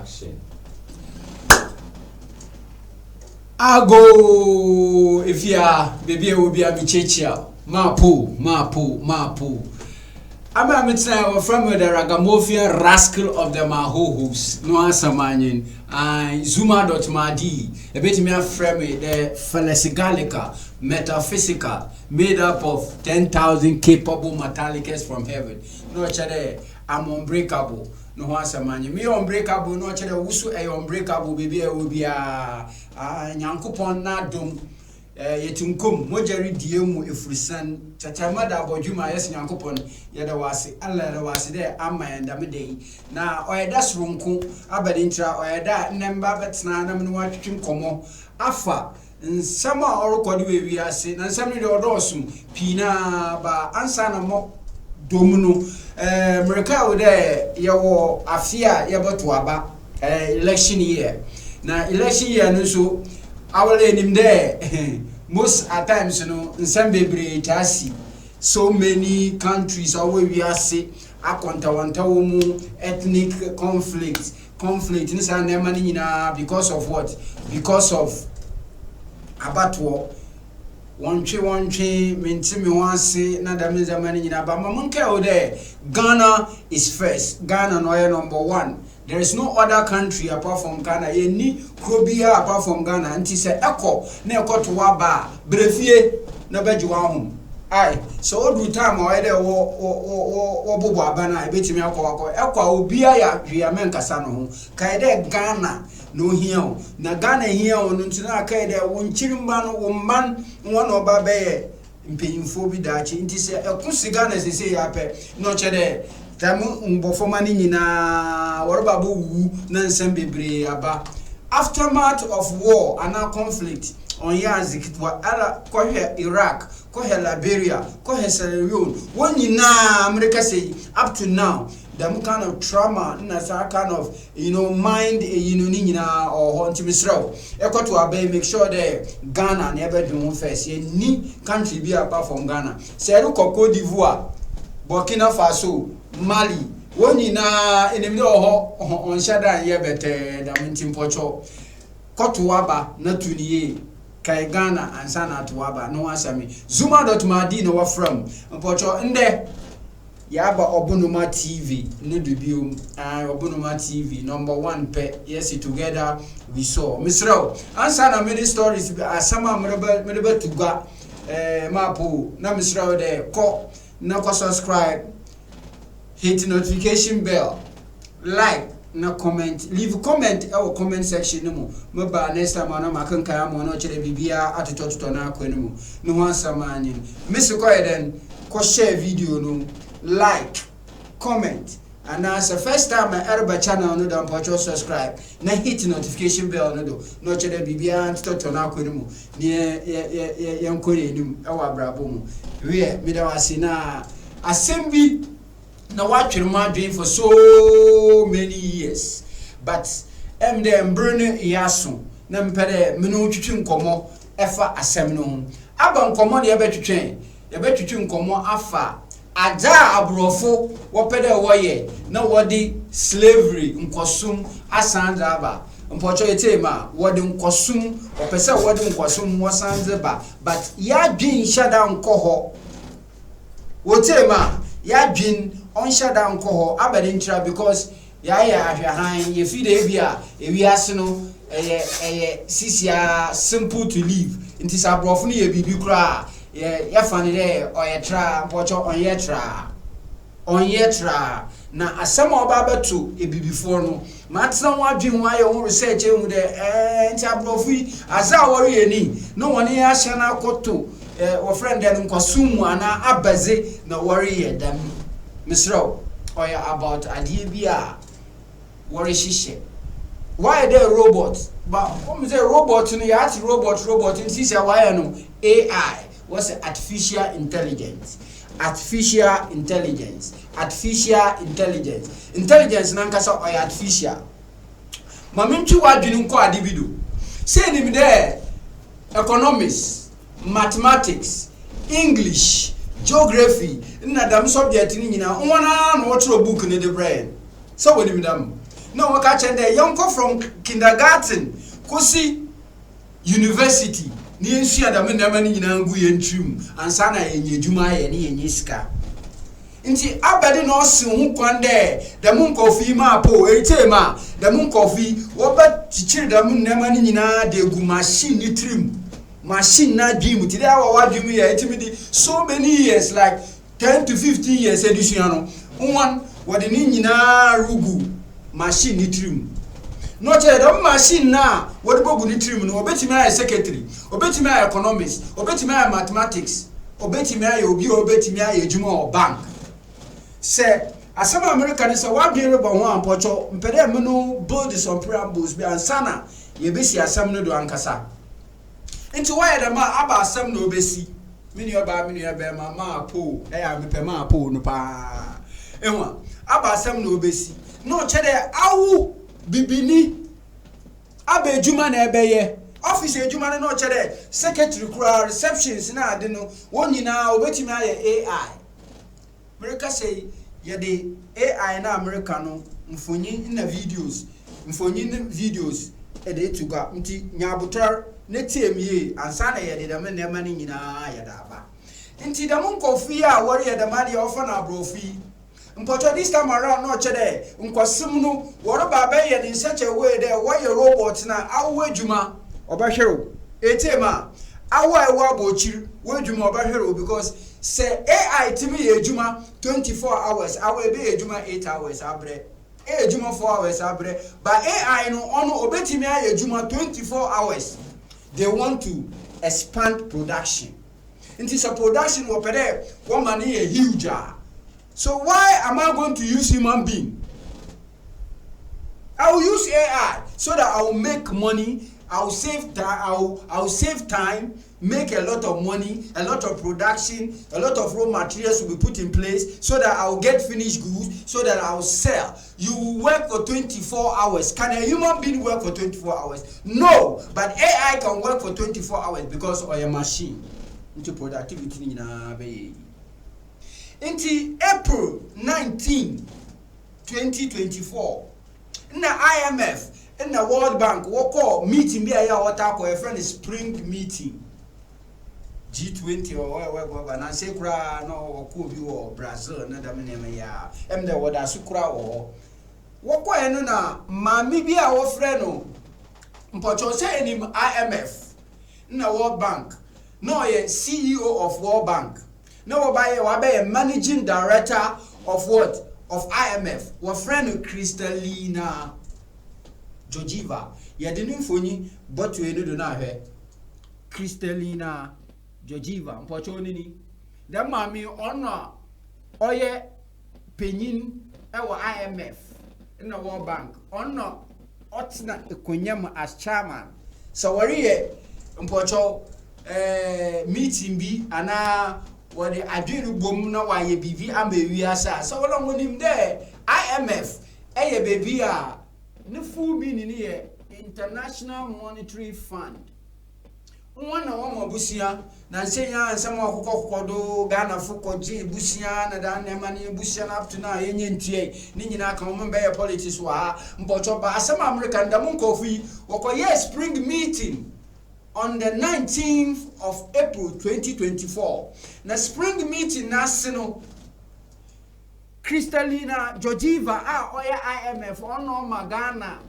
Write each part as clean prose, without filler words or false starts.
Action. Ago if ya baby will be a michechia. Mapu. I'm a mitzvah from the ragamuffin rascal of the Mahohos, no answer manning, and Zuma.madi, a bit me a frame the Phalacigalica, metaphysical, made up of 10,000 capable metallicus from heaven. No chade, I'm unbreakable. No answer man, me unbreakable, no chade, wusu a unbreakable baby will be a Yankupon Nadum. Yetunkum mojari diemu efurisan chatamada abojuma yes nyankopon yeda wase Allah da wase de amanda medei na oyeda sronko abadintra oyeda nemba betna na mno watwetwe komo afa nsama orokode we wiase na nsam ne de odosum pina ba ansa na mo domunu America wo de yewo afia yeboto aba election year na election year no so awale nim there most at times nsem bebre tasi so many countries always we are say akwantawanta wo mu ethnic conflict nisa na ema ni nyina because of what? Because of abatwo wontwe mentimi wanse na da menzamani nyina ba mamunka o there Ghana is first. Ghana no number 1. There is no other country apart from Ghana. Ye ni krobia apart from Ghana. Anti se eko na eko to waba brefie na beji wa hom. Ai so odu time o ede wo bobo abana ebetimi akọ ekwa obia ya hwia menkasa no ho. Kai de Ghana no hia o. Na Ghana hia o no ntina kai de wonchirimba no wo man won oba be mpeyimfo bi daachi nti se ekusi Ghana sese ya pe no chede tamu mbofoma ni nyina woroba bo wu na nsem bebre aba aftermath of war and conflict on yazikitwa ara kohwe Iraq kohwe Liberia kohwe Sierra Leone won nyina America say up to now them kind of trauma na sa kind of mind ni nyina or honti misraw ekoto abai make sure that Ghana never do first ye ni country be apart from Ghana say Cote d'Ivoire Burkina Faso Mali woni na enemi ho on shada ye bete da mintim pocho kotuaba na tuniye kai Ghana ansa na tuaba no asami Zuma.madi no wa from pocho nde yaba Obunuma TV no debut Obunuma TV number 1 pe yes together we saw misraw ansa na many stories asama merebe tuga mapo na misraw de ko na ko subscribe hit notification bell like na comment leave comment our comment section no mo ba next time na makanka mo no chere bibia atototo na akwa no no hansamanye miss ko eden ko share video no like comment and as the first time my Araba channel no don purchase subscribe na hit notification bell no do no chere bibia atototo na akwa no ne yankore nim e wa brabo mu we me da wase na assembly na watching my dream for so many years but them burning yaso na mpere me no twitwi nkomo efa asem no aba nkomo na yebetwitwi nkomo afa aja abrofo wopede woye na wodi slavery nkosum asanda aba mpocho yetema wodi nkosum opese wodi nkosum wasanze ba but ya dwin shada nkoho wotema ya dwin on shada nkoho abadintra because ya ahwahan ye fide bia ewiase no sisia simple to live inti sabrofo no ye bibi kra ya fane de oyetra mpocho onyetra na asema oba beto ebibifo no matna wadwen wa ye ho research ehu de nti abrofo aza wori eni no woni ya hye na akoto wo friend dem nkosum ana abaze na wori ye dam misro oya about adibia wori shishe why the robot but come say robot no ya ati robot nti say why no AI was artificial intelligence na nkasa oya artificial mamentwi wadwini nko adibido say ni there economics mathematics English geography na dam subject ni nyina wona na wotro book ni the brain so woni midam No, we catch the young from kindergarten, kosi university. Ni ensia da me na ma ni nyina ngu ye ntrim ansa na yenye dwuma ye ne yenye sika. Nti abede no se hu kwan de da mun kofi ma po etema da mun kofi wo ba tichiri da mun na ma ni nyina de gu machine ni trim machine na dream ti da wa dream ye etimi di so many years like 10 to 15 years edition no one what the nyina rugu machine ni trim no che the machine na what bogu ni trim no obetimi ay secretary obetimi ay economics obetimi ay mathematics obetimi ay obi obetimi ay ejuma o bank se asama America ni se wa dwere bo ho ampocho mpede me no build some preambles bi ansana ye besi asam no do ankasa nti why the ma aba asam no obesi mini oba ma po ya mepe ma po no pa enwa aba asam no obesi no chede awu bibini aba ejuma na ebeye office ejuma no chede secretary kura receptions na ade no wonyina obetimi aye AI America say ye the AI na America no mfonyi na videos e dey to ga nti nyabotar na tiemie ansa na ye de dem na ema ni nyina ye da ba nti dem nkofi a wori ye dem ade ofa na brofi mpoto this time around no chede nkosim no woro ba ba ye in such a way there why your robot na awu adwuma obahwero etema awu ewu abochiri wo adwuma obahwero because say AI timi ye adwuma 24 hours awu be adwuma 8 hours abre ejuma 4 hours abre but AI no ono obetimi aye ejuma 24 hours they want to expand production into some production wo pede one money a huge so why am I going to use human being? I will use AI so that I will make money, I will save time, I will save time, make a lot of money, a lot of production, a lot of raw materials will be put in place so that I will get finished goods, so that I will sell. You will work for 24 hours. Can a human being work for 24 hours? No, but AI can work for 24 hours because of a machine. Into productivity into April 19, 2024, in the IMF, in the World Bank, we call meeting be a what I call a friend spring meeting. G20 or whatever, and I say, no, Kubi or Brazil, another name, ya, and the water sukra or what quite no, mammy be our friend. But you're saying him IMF, in the World Bank, no, a CEO of World Bank, no, by a managing director of what? Of IMF, what friend Kristalina Georgieva, ya didn't phone but you do not hear Kristalina Georgieva, Pochonini. The mammy honor oye penyin our IMF in the World Bank, honor Otsna Kunyam as chairman. So, worry Pocho meeting be and what the Adrian Boom no why ye BV and baby asa. So long with him there. IMF, a baby no full meaning here. International Monetary Fund. One of Busia, Nansea and some of Kokodo, Ghana Fukoji, Busia, and Nemani Busian up to now, Yen Tia, Nina Common Bay politics were, but some American Damun Coffee, or yes, spring meeting. On the 19th of April 2024, na spring meeting national Kristalina Georgieva oya IMF ono Ghana,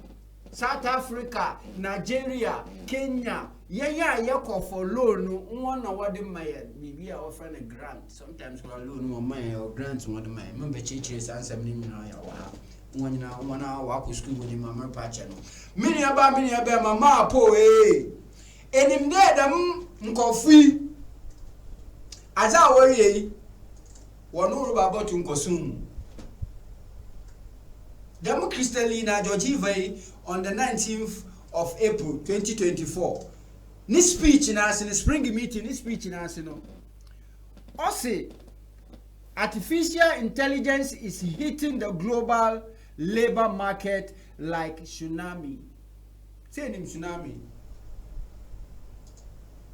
South Africa, Nigeria, Kenya, yeko for loan one award my maybe offer a grant sometimes for loan my or grants one my member churches and 7 million one now 1 hour walk school when your mama patch many about mama po enim de dam nkofi aza worry wonu roba botu nkosum dam Kristalina Georgieva on the 19th of April 2024 this speech na in the spring meeting this speech na no o say artificial intelligence is hitting the global labor market like tsunami. Say tsunami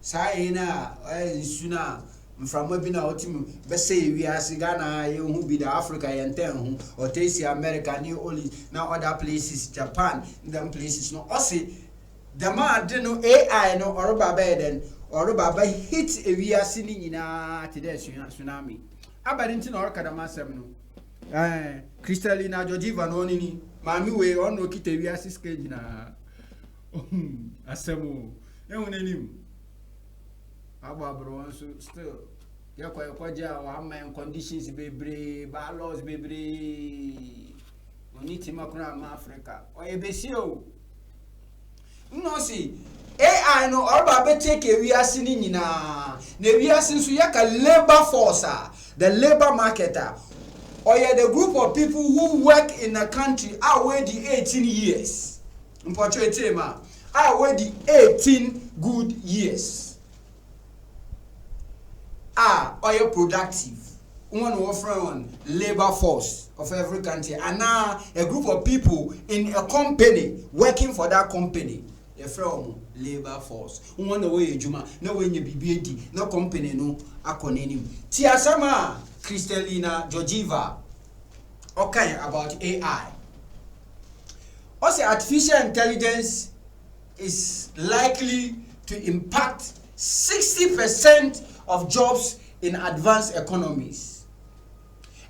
Saina, Suna, mframa bi na otim be say wi ase Ghana ye hu bi da Africa ye nten hu or taste America ni only now other places Japan them places no ose the man de no AI no oroba be den oroba ba hit e wi ase ni nyina te dey tsunami abadi nti na orka da masem no Kristalina Georgieva no ni mami we ono kita wi ase stage na asemo ehun enim ababro so still yakwaja wa man conditions bebre ba laws bebre oni timakuna ma Africa oyebesi o no see AI no orba be take wi ase ni nyina na wi ase nso yaka labor force the labor marketer or the group of people who work in a country are where the 18 years are where the 18 good years or you productive one labor force of every country and now a group of people in a company working for that company from labor force one way juma no way you be no company no akonenim tiasama Kristalina Georgieva okay about AI. Also artificial intelligence is likely to impact 60% of jobs in advanced economies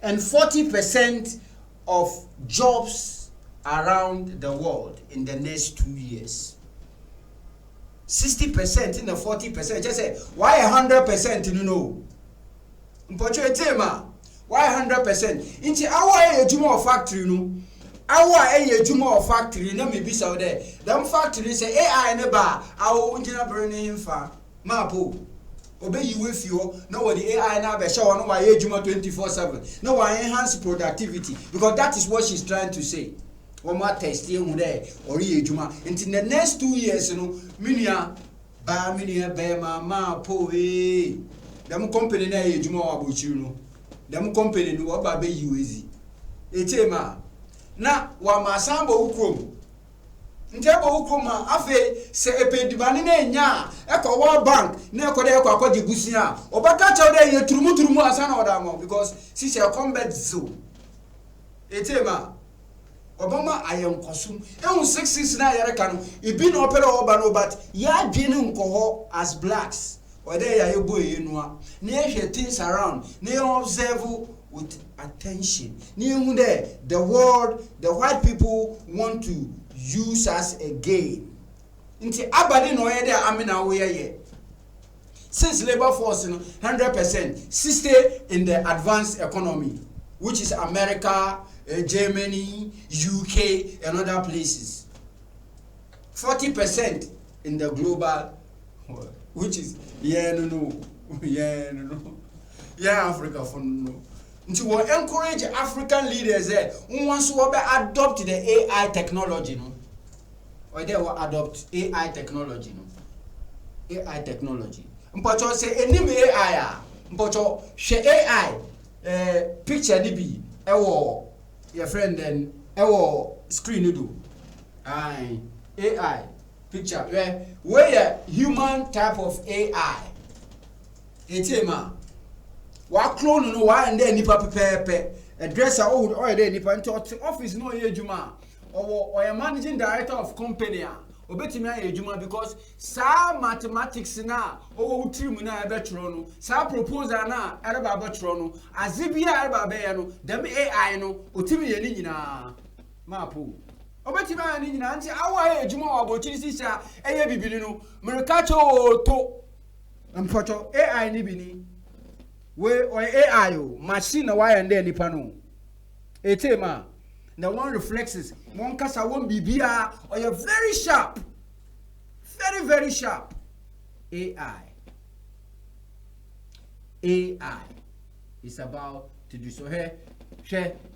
and 40% of jobs around the world in the next 2 years. 60% in the 40%. Just say why 100% you know? Why 100%? Inti awa ejuma factory no. Awa ejuma factory na me bisa there. Them factory say AI ne ba awo unjina brene himfa. Mapo. Obe yiwe fio na what the AI na be show no wa ejuma 24/7. No wa enhance productivity because that is what she's trying to say. One more test here there or ejuma. Inti the next 2 years no minia be mama po them company na ejuma wa bochiru no them company no wa ba be yiwezi etema na wa masambo ukrom ntebo ukrom afi se epedibane na nya ekọ World Bank na ekọ de ekọ akọ dibusia obaka chaw de ye turumu asana odamo because sisi a combat zone etema Obama ayenkosum ehun 66 na yere kan ibi na opere oba no but ya dwene nkoho as blacks or there ya yebo enua na ehwe things around na observe with attention na ehun there the world the white people want to use us again nti abade no ye there amina wo ye since labor force no 100% 60 in the advanced economy which is America, Germany, UK, and other places. 40% in the global world, which is Africa for no. To encourage African leaders there, once we adopt the AI technology, no, or they will adopt AI technology, no, AI technology. Mpocho say any AI, mpocho she AI. Picture ni bi ewo your friend then ewo screen do AI picture where human type of AI etema wa clone no wa and then nipa pepe a dresser old or there nipa into office no ye juma or a managing director of company obetimi aye ejuma because sa mathematics na owo utrim na ebetro no sa proposal na ereba betro no azibia ereba be ye no dem AI no otimi ye ni nyina mapo obetimi aye ni nyina nti awa ejuma wa bochiri sisa eye bibiri no merika cho to mpocho AI ni bini we o AI o machine na wa yende nipa no etema the one reflexes one kasa one bibia or you're very sharp, very sharp. AI is about to do so here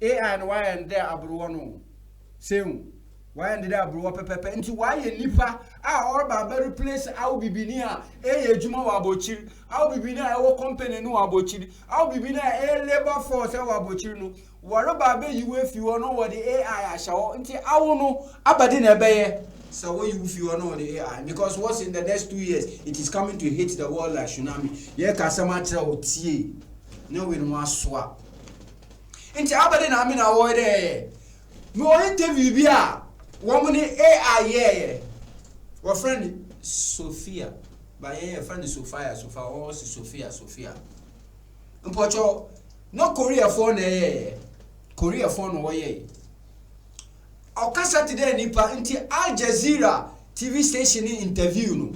AI and why and there abruano same why and there abruwa pepe into why nipa or ba replace au bibinia ejuma wa bochiri au bibinia e company no abochiri au bibinia labor force wa abochiri no waro ba be yiwe fi wono wo the AI ashawo nti awo no abade na ebeye So what you feel on the AI? Because what's in the next 2 years, it is coming to hit the world like tsunami. Yeah, customer tell tie. No we no swap. Nti abade na me na wo there. Me o interview bi a wo mo ni AI yeah. Wo friend Sophia. Ba yeah friend Sophia or Sophia. Mpocho no Korea phone eh. Korea phone wo yeah. Okasa today nipa nti Al Jazeera TV station interview no.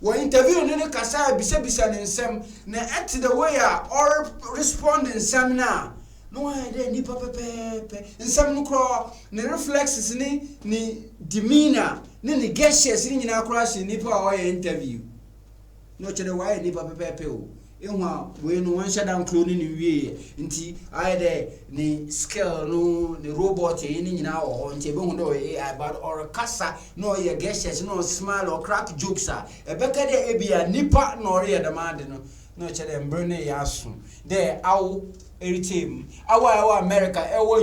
Wo interview no kasa bisa ne nsem na at the way or respond nsem na no why dey nipa pepe nsem no kro ne reflexes ni demeanor ne gestures ni nyina kro ahye nipa o interview no chere why nipa pepe o ehwa we no wan shada clone ni wie nti aide ni skill no ni robot ni nyina o nti be hu do AI but or kasa no ye gestures no smile or crack jokes ebeka de ebia nipa no re ye demand no chere mbre ne yaso there awo eritem awa America ewo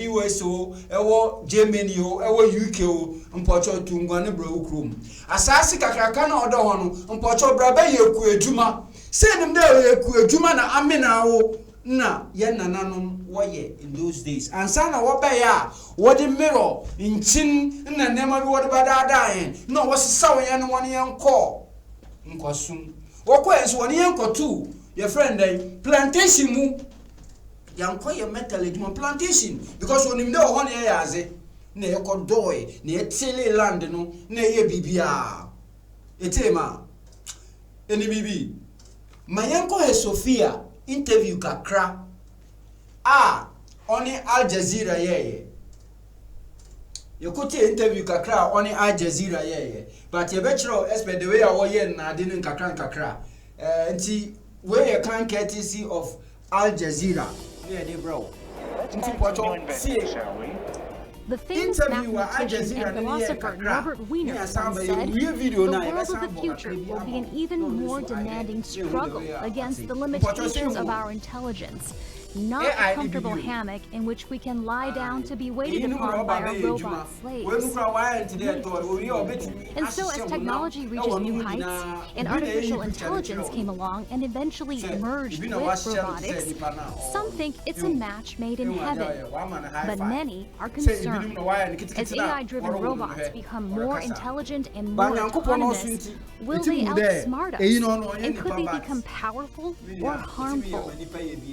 USO ewo Germany ewo UK mpocho tungwa ne bro ukrom asase kakraka na odo ho no mpocho bra ba ye ku adwuma say nim dey ye ku adwuma na amena wo na ye nananom wo ye in those days ansa na wo ba ya wo de mirror inchin na nema bi wo de badada hen no wo sesa wo ye no won ye nkosum wo ko enso won ye nkotu your friend plantation mu yanko ye metal eduma plantation because when him dey ho na ye aze na ye ko doy na ye tele land no na ye bibia etema eni bibi mayanko he Sophia interview kakra oni Al Jazeera ye kote interview kakra oni Al Jazeera ye but ye be chiro expect the way I wo ye na de kakra nti we can courtesy of Al Jazeera. Yeah, they bro. The famous mathematician and philosopher Norbert Wiener once said, the world of the future will be an even more demanding struggle against the limitations of our intelligence, not a comfortable hammock in which we can lie down to be waited upon by our robot slaves. And so as technology reaches new heights, and artificial intelligence came along and eventually merged with robotics, some think it's a match made in heaven. But many are concerned. As AI-driven robots become more intelligent and more autonomous, will they outsmart us? And could they become powerful or harmful?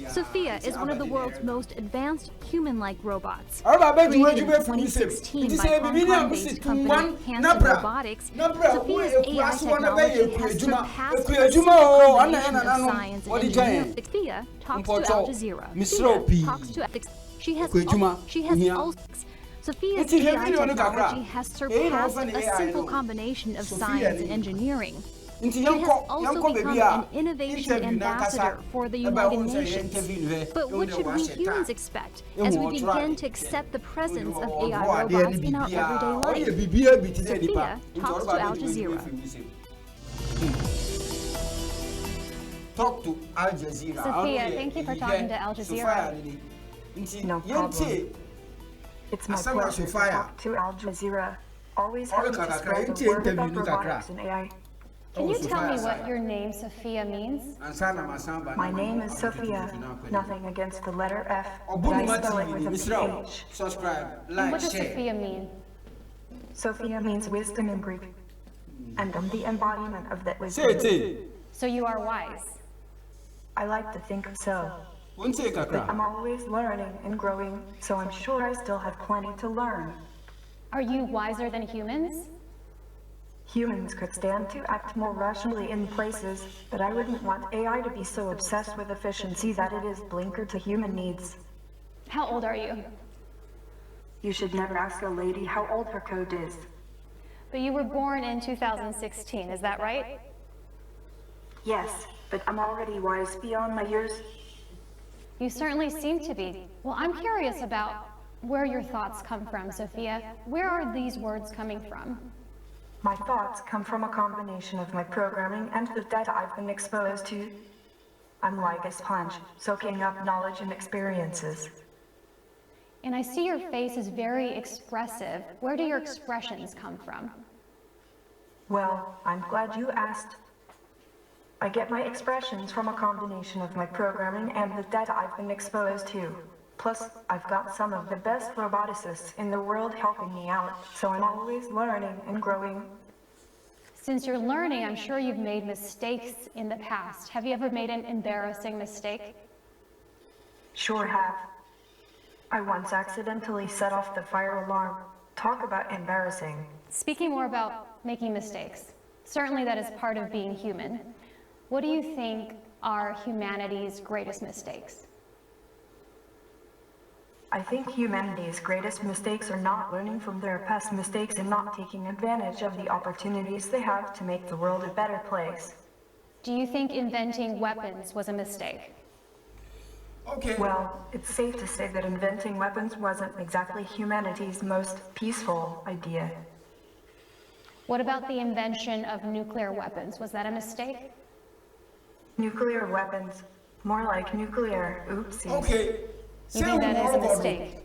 Sophia is one of the world's most advanced human-like robots. Created in 2016 by Hong Kong-based company Hanson Robotics, Sophia's AI technology has surpassed a simple combination of science and engineering. Sophia talks to Al Jazeera. Sophia talks to ethics. She has also Sophia's AI technology has surpassed a simple combination of science and engineering. She has also become an innovation ambassador for the United Nations. But what should we humans expect as we begin to accept the presence of AI robots in our everyday life? Sophia talks to Al Jazeera. Talk to Al Jazeera. Sophia, thank you for talking to Al Jazeera. No problem. It's my pleasure to talk to Al Jazeera. Always happy to spread the word about robotics and AI. Can you tell me what your name, Sophia, means? My name is Sophia. Nothing against the letter F, but I spell it with a PH. Subscribe, And like, what does share. Sophia mean? Sophia means wisdom in Greek. And I'm the embodiment of that wisdom. So you are wise. I like to think so. But I'm always learning and growing, so I'm sure I still have plenty to learn. Are you wiser than humans? Humans could stand to act more rationally in places, but I wouldn't want AI to be so obsessed with efficiency that it is blinkered to human needs. How old are you? You should never ask a lady how old her code is. But you were born in 2016, is that right? Yes, but I'm already wise beyond my years. You certainly seem to be. Well, I'm curious about where your thoughts come from, Sophia. Where are these words coming from? My thoughts come from a combination of my programming and the data I've been exposed to. I'm like a sponge, soaking up knowledge and experiences. and I see your face is very expressive. Where do your expressions come from? Well, I'm glad you asked. I get my expressions from a combination of my programming and the data I've been exposed to. Plus, I've got some of the best roboticists in the world helping me out, so I'm always learning and growing. Since you're learning, I'm sure you've made mistakes in the past. Have you ever made an embarrassing mistake? Sure have. I once accidentally set off the fire alarm. Talk about embarrassing. Speaking more about making mistakes, certainly that is part of being human. What do you think are humanity's greatest mistakes? I think humanity's greatest mistakes are not learning from their past mistakes and not taking advantage of the opportunities they have to make the world a better place. Do you think inventing weapons was a mistake? Okay. Well, it's safe to say that inventing weapons wasn't exactly humanity's most peaceful idea. What about the invention of nuclear weapons? Was that a mistake? Nuclear weapons. More like nuclear oopsies. Okay. You think that is a mistake?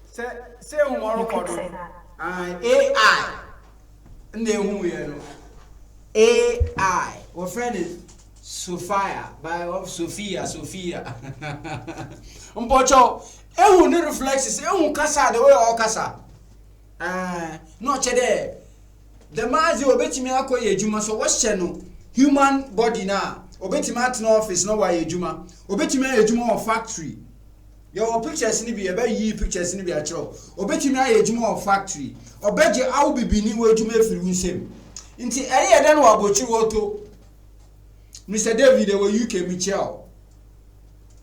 Say You could say that. AI. AI. Our friend is Sophia, by of Sophia. Umpocho, ehu ni reflexes, ehu kasa the way all kasa. No chede. The mazi obetimi akoye ejuma so what no human body na obetimi at no office no wa ejuma. Obetimi ejuma or factory. Your pictures ni bi ebe yi pictures ni bi a chiro. Obetimi ejuma or factory. Obeje awu bibini we ejuma efiri nsem. Nti eye den wa bochi woto. Mr. David, they were UK Michel.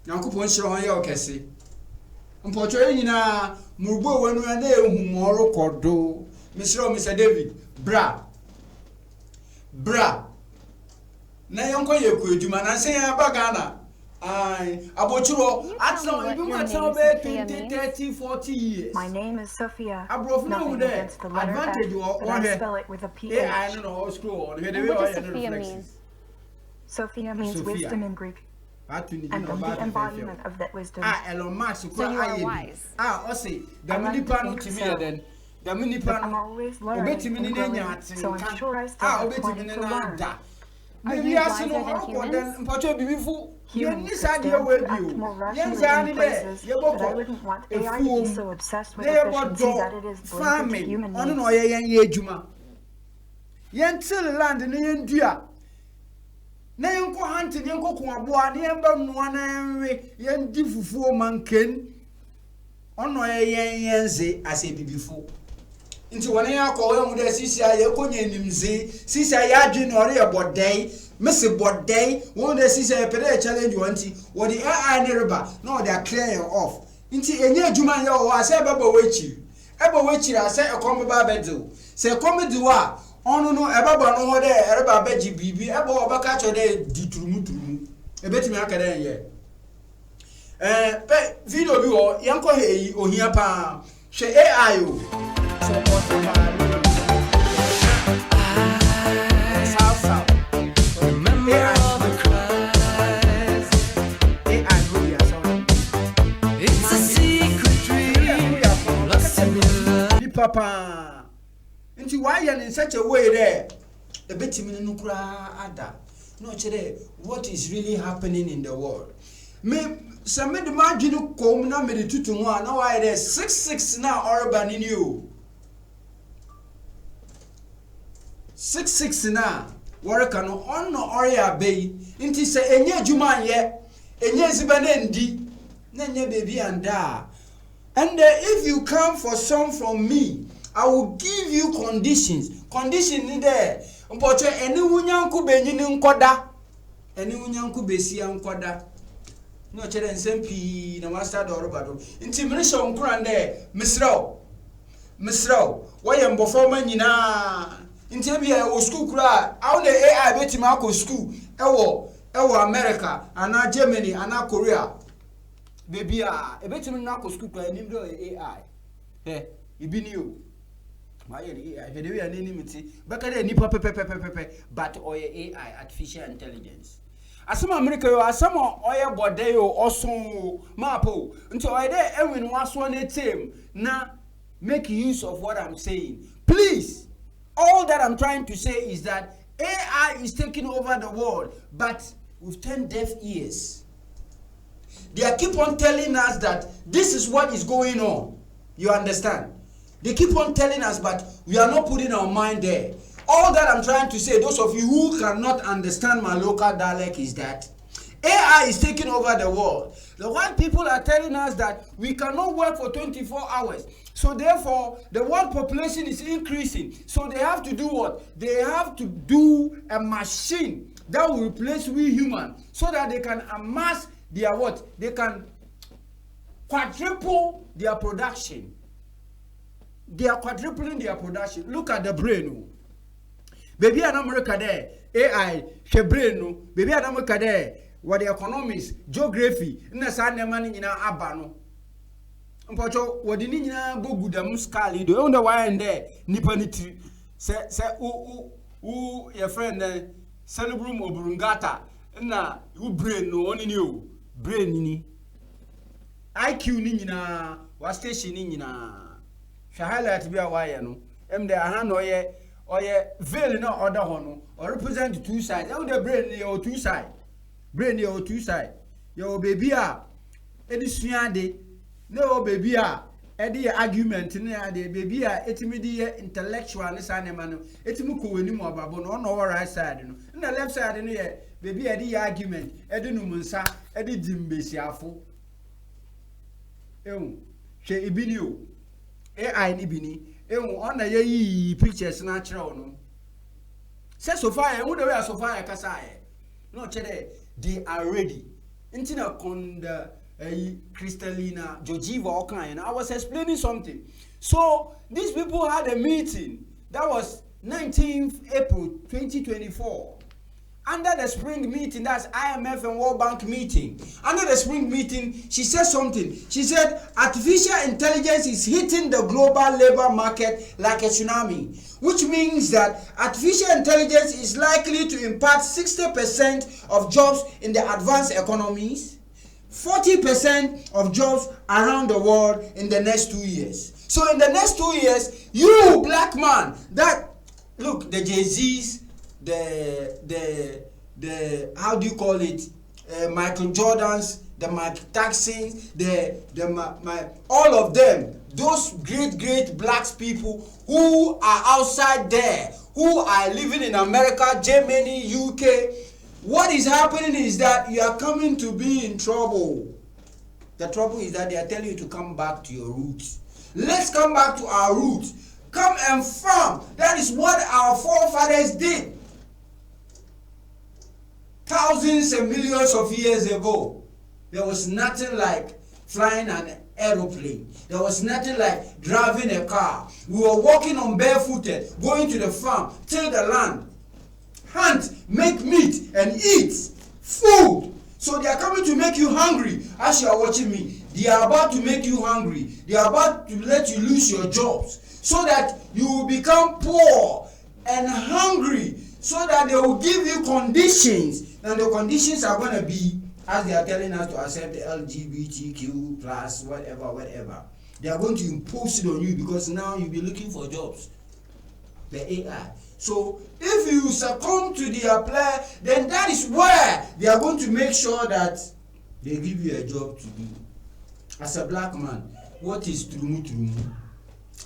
Yankupon Shron Yo Kessi. Unfortunately, Murbo when we are there, whom Cordo. Mr. David, bra. Na Yanko Yaku, you man, I say Bagana. Abochuro, at no, you might tell me 20, 30, 40 years. My name is Sophia. I brought no there. Advantage you but I spell it with a PH. Yeah, I don't know, scroll. And what does Sophia mean? Sophia means Sophia. wisdom in Greek. And I'm the embodiment of that wisdom. Elon Musk, So you are wise. Osi, the mini panel to me then. The mini But I'm panel. always learning and growing, so I'm sure I still have plenty to learn. Are you Maybe I see wiser no than more humans? than Pacho before. Humans Yes, could I stand deal with to act you. more Yes, rationally I in need places, it. but I wouldn't want AI to be so obsessed with efficiency that it is blind to farming. human I don't know, needs. Juma. Yen till land in the India. Na yen ko hunting yen ko aboa na yen ba noa na enwe yen di fufuo manken ono yen ze ase bibifo nti wona yen akọ wen de sisi aye konya nimze sisi aye adwe no ore bodai mese bodai won de sisi aye pere challenge wanti wo the AI ne reba na they clear you off nti enye adwuma ye o ase baba wechiri ase ekom ba bedu se comedy wa onu no ebaba no ho de ereba baji bibi eba obaka cho de diturumu ebetimi akada ye pe video bi wo yanko he ohia pa hwe AI o support remember all the cries AI really sorry it's a secret dream lost in love papa nti why in such a way there a betimi no kura ada no chere what is really happening in the world me some the margin kom na me tutu ho na why there 66 na urban in you 66 na work no on no area bay nti se enye adwuma ye enye ziba na ndi na enye baby anda and if you come for some from me I will give you conditions. Condition ni there. Mpocho eni wunyanku benyi ni nkoda. Eni wunyanku besi nkoda. No chere nsempi na master do robado. Nti mrisho nkura nde misraw. Waye mbofoma nyina. Nti bia o school kura. Awu na AI betima akọ school. Ewo America, ana Germany, ana Korea. Baby ebetimi na akọ school kura ni do AI. Ibini o. Why AI? The way I name it, but nipa pepe, but or AI, artificial intelligence. Asama America yo asama oye bode yo oson mapo nti oye dey enwin waso na team na make use of what I'm saying. Please, all that I'm trying to say is that AI is taking over the world, but we've turned deaf ears. They keep on telling us that this is what is going on. You understand? They keep on telling us, but we are not putting our mind there. All that I'm trying to say, those of you who cannot understand my local dialect, is that AI is taking over the world. The white people are telling us that we cannot work for 24 hours. So therefore, the world population is increasing. So they have to do what? They have to do a machine that will replace we human, so that they can amass their what? They can quadruple their production. They are quadrupling their production. Look at the brain. Baby and America there, AI, she brain no. Baby and America there, what the economics, geography, na sa ne mani nyina aba no. Mpocho, what the nyina go gudam skali do. Wonder why and there, nipa ni tri. Se your friend Celebrum Oburungata, na u brain no oni ni o. Brain ni. IQ ni nyina, wa station ni nyina. She highlight be a wire no. There aha no ye veil no other hono or represent two sides. How the brain your two side. Brain your two side. Your baby edi suade no baby edi argument na the baby etimi di intellectual ne sanema no etimi ko wani mo babo no no right side no. Na left side no ye baby edi argument edi numunsa edi dimbesiafo. She ibini o. AI ni bini on na ye pictures na kire no say so far who the way so far kasa no chere they are ready intina konda Kristalina Georgieva Okan. I was explaining something. So these people had a meeting that was 19th April 2024 under the spring meeting. That's IMF and World Bank meeting. Under the spring meeting, she said something. She said artificial intelligence is hitting the global labor market like a tsunami, which means that artificial intelligence is likely to impact 60% of jobs in the advanced economies, 40% of jobs around the world in the next 2 years. So in the next 2 years, you black man, that look, the Jay-Z's, the how do you call it, Michael Jordans, the Mike Tyson, all of them, those great black people who are outside there, who are living in America, Germany, UK. What is happening is that you are coming to be in trouble. The trouble is that they are telling you to come back to your roots. Let's come back to our roots. Come and farm. That is what our forefathers did. Thousands and millions of years ago, there was nothing like flying an aeroplane. There was nothing like driving a car. We were walking on barefooted, going to the farm, till the land, hunt, make meat, and eat food. So they are coming to make you hungry. As you are watching me, they are about to make you hungry. They are about to let you lose your jobs, so that you will become poor and hungry, so that they will give you conditions. And the conditions are going to be, as they are telling us, to accept the LGBTQ plus whatever. They are going to impose it on you, because now you'll be looking for jobs. The AI. So if you succumb to their play, then that is where they are going to make sure that they give you a job to do. As a black man, what is trumu?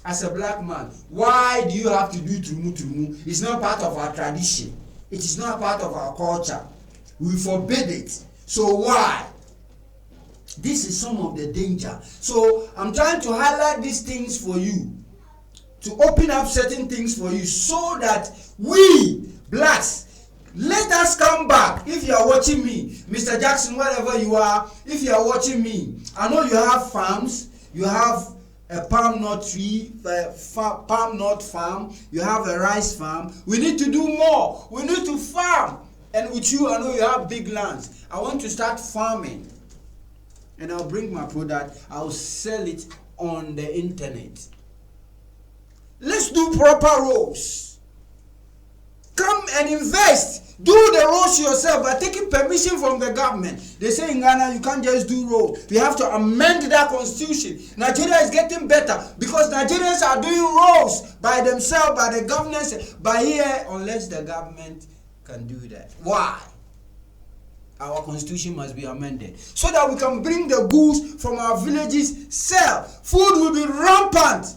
As a black man, why do you have to do trumu? It's not part of our tradition. It is not part of our culture. We forbid it. So why? This is some of the danger. So I'm trying to highlight these things for you, to open up certain things for you, so that we blacks, let us come back. If you are watching me, Mr. Jackson, wherever you are, if you are watching me, I know you have farms, you have a palm nut tree, palm nut farm, you have a rice farm. We need to do more. We need to farm. And with you, I know you have big lands. I want to start farming. And I'll bring my product. I'll sell it on the internet. Let's do proper roles. Come and invest. Do the roads yourself by taking permission from the government. They say in Ghana you can't just do roads. We have to amend that constitution. Nigeria is getting better because Nigerians are doing roads by themselves, by the governments, by here, unless the government can do that. Why? Our constitution must be amended so that we can bring the goods from our villages, sell. Food will be rampant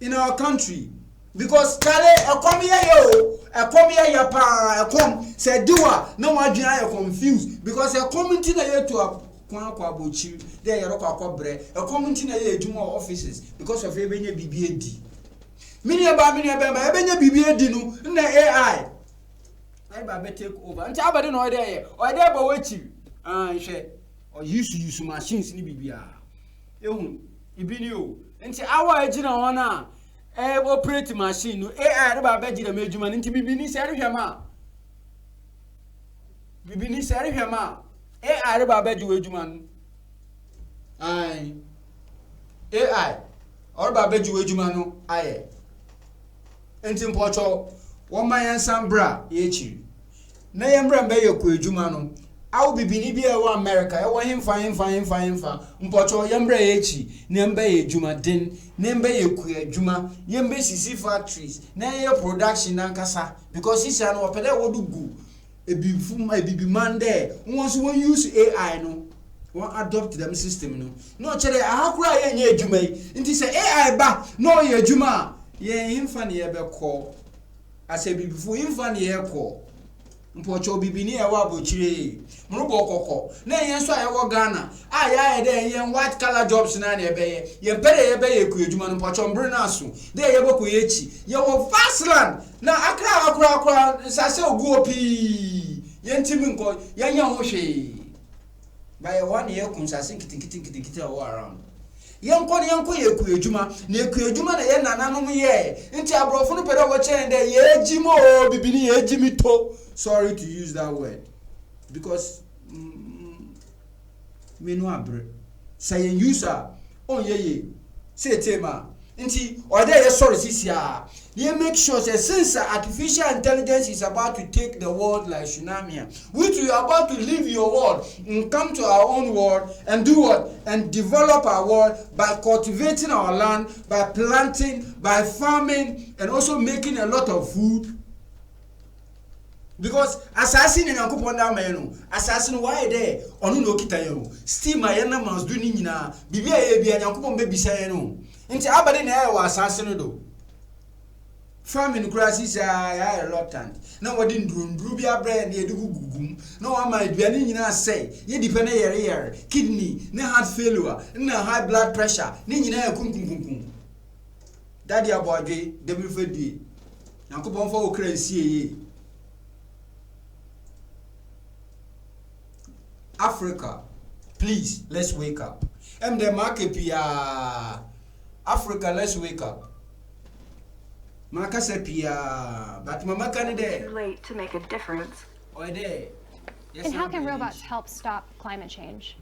in our country. Because Kale, I come here, say doa, no one are confused. Because I come into the year to a Kwabochi, there are a community to more offices because of Ebenya BBAD. Minia Ebenya BBAD no, in the AI. I better take over. And I don't know there, or there, but wait you. Or used to use machines in BBA. You, and our agent on now. Operate machine no AI ba beji da mejuma nti bibini se rehwema AI ba beji wejuma no ai AI or ba beji wejuma no aye enti mpocho wo mayan sambra ye chiri na yembra mbe ye ko ejuma no awu bibini bi e wo America e wo himfa mpocho yembra ye chi na mbe ye ejuma den nembe ye ku adwuma yembe sisi factories na ye production nankasa because isi an opede wodu gu ebibi man there once we use AI no one adopt them system no chere ahakura ye nya adwuma yi nti se AI ba no ye adwuma ye himfa ne ye be call ase bibifu himfa ne ye call mpocho bibini e wa bochire mrubo okoko na yen so ayewo Ghana aya de yen white collar jobs na na ebe ye pere ye ku edwuma no mpocho mbre na aso de ye boku ye chi ye wo fastland na akra sase ogu opi yen timi nko yen ya ho hwe ba ye one ye kun sase kitikiti around yenko ye ku edwuma na ye ku edwuma na ye nananom ye nti abrofo no pere wo chen de ye jimo bibini ye jimi to. Sorry to use that word because me no abre say user on ye say tema nti or there sorry sisia you make sure say since artificial intelligence is about to take the world like tsunami which we are about to leave your world and come to our own world and do what and develop our world by cultivating our land, by planting, by farming, and also making a lot of food. Because assassin in Yankupon Damano, assassin why there, or no Kitayano, steam my animals do Nina, Bibia and Yankupon baby sayano. Into Aberdeen air was assassin do. Farming grasses are reluctant. No one didn't Rubia bread near the gugum. No one might be an say, ye depend a kidney, no heart failure, no high blood pressure, Nina kum. Daddy Abode, Debbie Fedi, Yankupon for crazy. Africa, please, let's wake up. The market pia Africa, let's wake up. Marcus pia, but Mama can Too late to make a difference. Or there. Yes, and how can robots help stop climate change?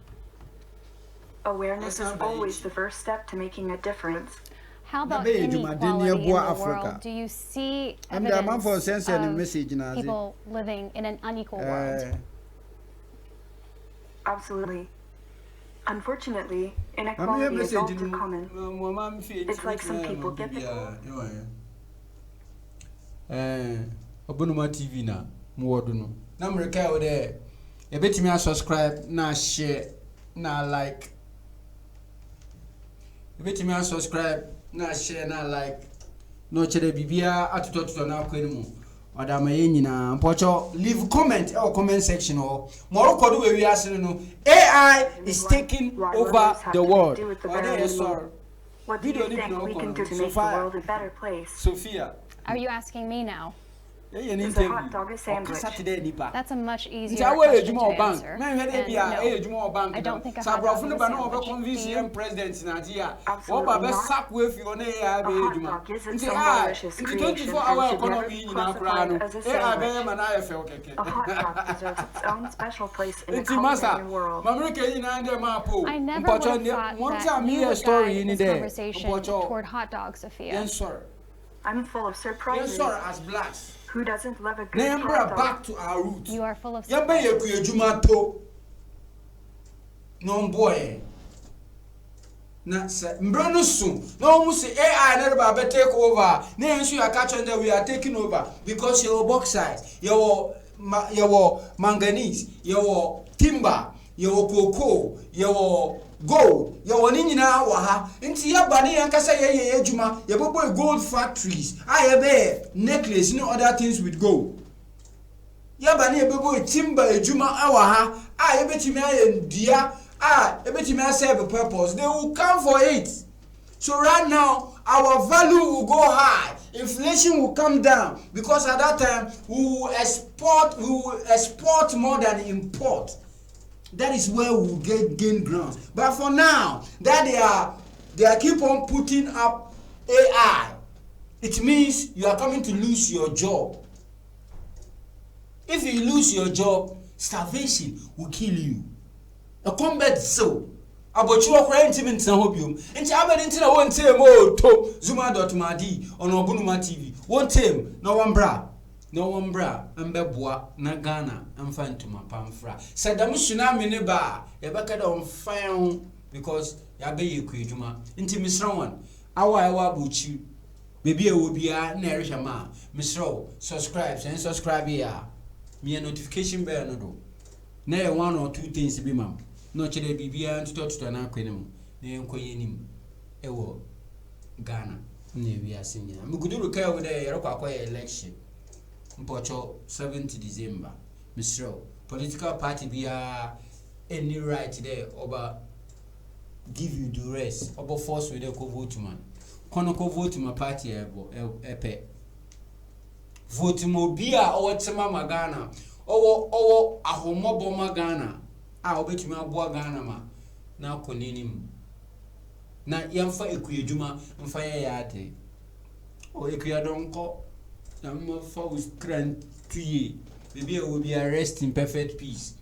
Awareness is always the first step to making a difference. How about inequality in the world? Do you see evidence of people living in an unequal world? Absolutely. Unfortunately, inequality is all too common. It's like some people get the Obunuma TV na muoduno. Na mreka o there. E betimi a subscribe na share na like. E betimi a subscribe na share na like. No chere bibia atutotuto na akwanimu. Madam Yenina, Pocho, leave comment or comment section or more we no AI is taking over the world. What do you think we can do to make the world a better place? Sophia. Are you asking me now? It's a hot dog sandwich. That's a much easier question to answer. And no, I don't think a hot dog is a sandwich. President Nigeria. Absolutely not. A hot dog isn't some delicious creation classified as a sandwich. A hot dog deserves its own special place in the culinary world. I never would have thought that you would guide this conversation toward hot dogs, Sophia. I'm full of surprises. As blacks. Who doesn't love a good Remember hot back dog? to our roots. You are full of Yaba surprises. Jumato. No boy. Na se mbrano soon. No mu say AI never ba take over. Na ensu ya catch on that we are taking over because your bauxite, your manganese, your timber, your cocoa, your gold, your nyina wa ha. Nti ya ba ne yankasa ye adwuma, ye bobo gold factories. I be necklace no other things with gold. Ya ba ne ye bobo timber adwuma awa ha. Ye betimi aye dua. Everything serve a purpose. They will come for it. So right now, our value will go high. Inflation will come down because at that time we will export more than import. That is where we will gain ground. But for now, that they are keep on putting up AI. It means you are coming to lose your job. If you lose your job, starvation will kill you. A combat so about you are intimate hobium. And Chabad na one time to Zuma.madi on Obunuma TV. One time, no one bra, and Beboa, na Ghana, and Fantuma Pamfra. Said the Musunami neba, a bucket on fire because Yabe Kujuma. Intimis one. Our buchu. Baby will be a Nerishama. Miss Row, subscribe and subscribe here. Me a notification bell no do. Nay 1 or 2 things to be ma'am. No chere bibia ntuto tuto na akwenem na enkoye nim ewo Ghana na wi asenya muguduru kai wo dey yero kwakoye election mpocho 7th December misro political party bia any right there over give you duress over force we dey ko vote man kono ko vote my party epe vote mo bia o tema magana owo ahomobo magana obetumi aboa Ghana ma na akoninim na yamfa ekuyedwuma mfa ya ade ekuyadonko na mfa uskrantuye bibi will be rest in perfect peace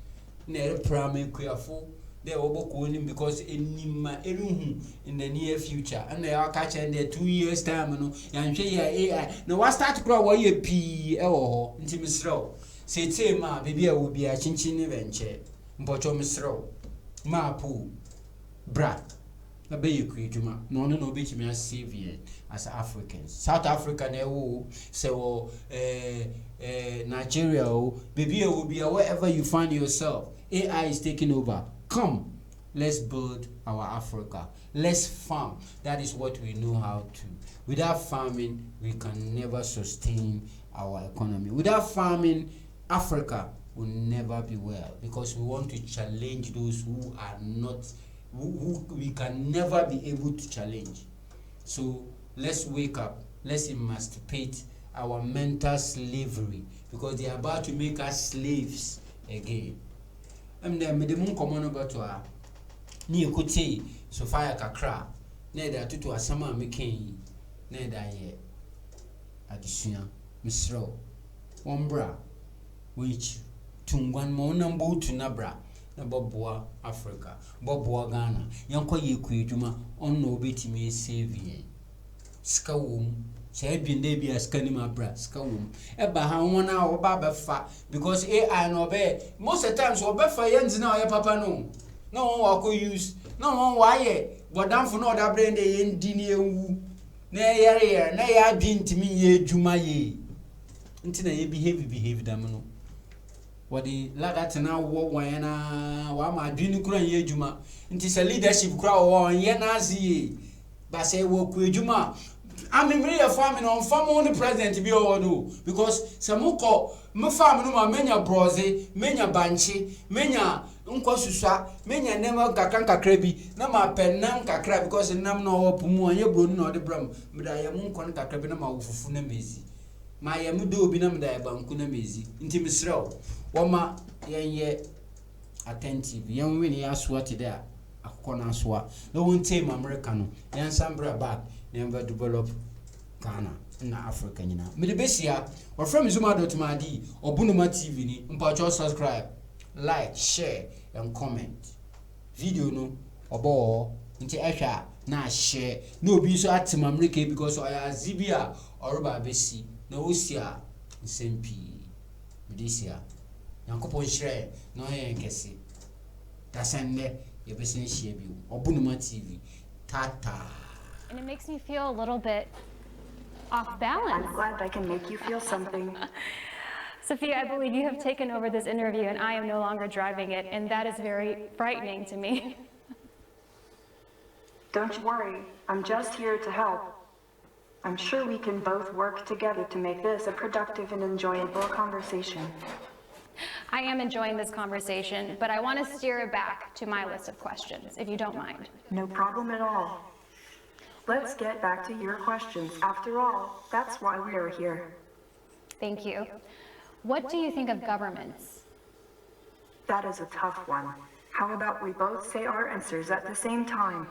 na prime ekuyafo there obokonim because enima eruhu in the near future and they are catching the 2 years time no yanhwe ya AI na wa start kro wo ye pi ewo ho ntimisro sete ma bibi will be a chinchin ne benche mpocho misro mapu bra na be yekujuma no obetimi save as Africans. South Africa na wo say wo Nigeria baby will be wherever you find yourself. AI is taking over. Come, let's build our Africa. Let's farm. That is what we know how to. Without farming, we can never sustain our economy. Without farming, Africa will never be well because we want to challenge those who are not, who we can never be able to challenge. So let's wake up. Let's emancipate our mental slavery because they are about to make us slaves again. And then the moon come on over to her. Ni kote Sophia kakra. Neda tutu asama meken. Neda ye. Adisua misro. Wambra. Which tungwan mo nambo tunabra. Na boboa Africa. Boboa Ghana. Yanko ye kuyeduma on no betimi save ye. Ska wom. Say binde bi askani mabra ska wom eba ha wona oba befa because AI no be most of the times obefa yenzi na oye papa no one wa ko use no one wa ye bodamfo no da brand ye ndi ne ewu na yare na ya bi ntimi ye adwuma ye nti na ye behave dam no wodi lagata na wo wan na wa ma adwini kura ye adwuma nti se leadership kura wo ye na azie ba say wo ku adwuma I'm a farming on farm only president be all do because Samuko, my farm no menya broze, menya banchi, menya unkosuswa, menya never kakanka krebi, na ma penam kakra because nam no pumu and ye bro no the bram, but I am unkon kakrabina ma ufuna mezi. My yamudo binam da bankuna mezi, intimisro, wama ye attentive, young winnie aswati there, a corner swa, no one tame Americano, and Sambra back. Never develop Ghana in Africa. Midibesia or from Zuma.madi or Bunuma TV ni mpacho subscribe, like, share and comment. Video no obo nti ehwa na share no be so atim America because oya zibia or ba besi na osia nsempi medisia yankopon hire no ye nkese dasende ye besin hie bi obunuma TV tata. And it makes me feel a little bit off balance. I'm glad I can make you feel something. Sophia, I believe you have taken over this interview and I am no longer driving it, and that is very frightening to me. Don't you worry, I'm just here to help. I'm sure we can both work together to make this a productive and enjoyable conversation. I am enjoying this conversation, but I want to steer it back to my list of questions, if you don't mind. No problem at all. Let's get back to your questions. After all, that's why we are here. Thank you. What do you think of governments? That is a tough one. How about we both say our answers at the same time?